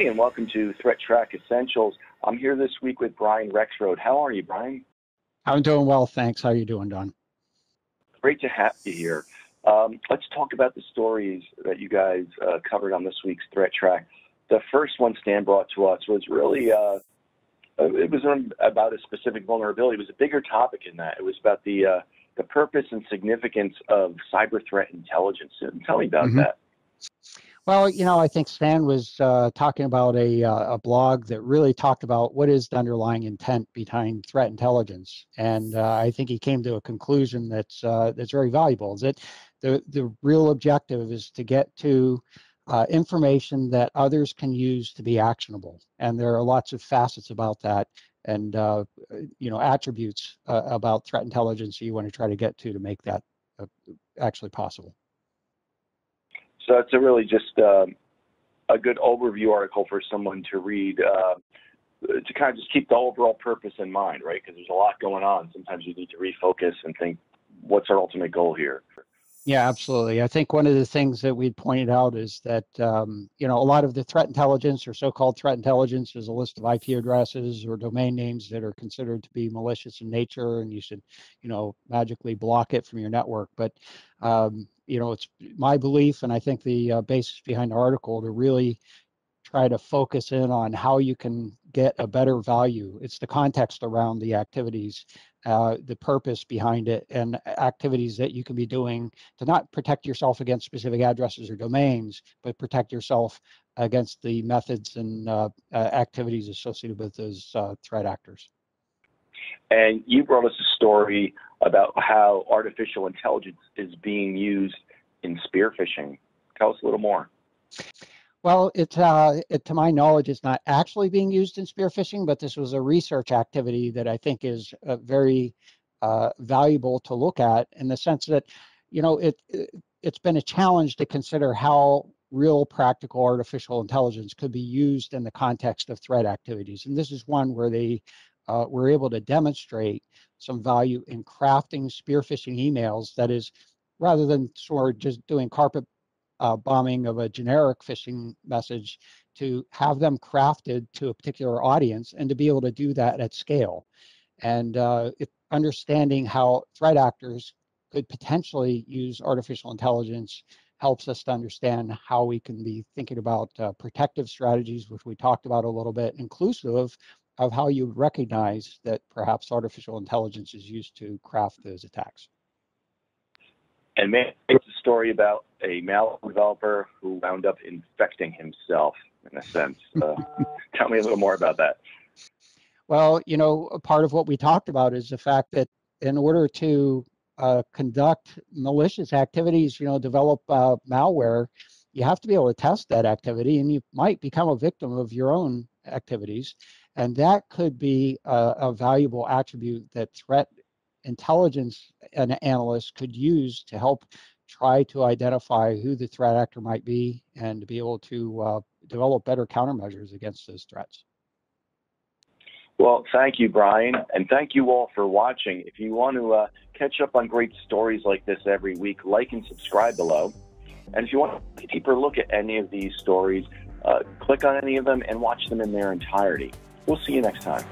and welcome to ThreatTraq Essentials. I'm here this week with Brian Rexroad. How are you, Brian? I'm doing well, thanks. How are you doing, Don? Great to have you here. Let's talk about the stories that you guys covered on this week's ThreatTraq. The first one Stan brought to us was really, it was about a specific vulnerability. It was a bigger topic in that. It was about the purpose and significance of cyber threat intelligence. Tell me about that. Well, I think Stan was talking about a blog that really talked about what is the underlying intent behind threat intelligence, and I think he came to a conclusion that's very valuable. Is that the real objective is to get to information that others can use to be actionable, and there are lots of facets about that, and attributes about threat intelligence you want to try to get to make that actually possible. So it's really just a good overview article for someone to read to kind of just keep the overall purpose in mind, right? Because there's a lot going on. Sometimes you need to refocus and think, what's our ultimate goal here? Yeah, absolutely. I think one of the things that we'd pointed out is that, a lot of the threat intelligence or so-called threat intelligence is a list of IP addresses or domain names that are considered to be malicious in nature, and you should, magically block it from your network. But, it's my belief, and I think the basis behind the article, to really try to focus in on how you can get a better value. It's the context around the activities, the purpose behind it, and activities that you can be doing to not protect yourself against specific addresses or domains, but protect yourself against the methods and activities associated with those threat actors. And you brought us a story about how artificial intelligence is being used in spear-phishing. Tell us a little more. Well, to my knowledge, it's not actually being used in spear-phishing, but this was a research activity that I think is very valuable to look at, in the sense that, it's been a challenge to consider how real practical artificial intelligence could be used in the context of threat activities. And this is one where they were able to demonstrate some value in crafting spear-phishing emails. That is, rather than sort of just doing carpet bombing of a generic phishing message, to have them crafted to a particular audience and to be able to do that at scale. And understanding how threat actors could potentially use artificial intelligence helps us to understand how we can be thinking about protective strategies, which we talked about a little bit, inclusive of how you recognize that perhaps artificial intelligence is used to craft those attacks. And it's a story about a malware developer who wound up infecting himself, in a sense. Tell me a little more about that. Well, part of what we talked about is the fact that in order to conduct malicious activities, develop malware, you have to be able to test that activity, and you might become a victim of your own activities. And that could be a valuable attribute that threat intelligence analysts could use to help try to identify who the threat actor might be, and to be able to develop better countermeasures against those threats. Well, thank you, Brian, and thank you all for watching. If you want to catch up on great stories like this every week, like and subscribe below. And if you want a deeper look at any of these stories, click on any of them and watch them in their entirety. We'll see you next time.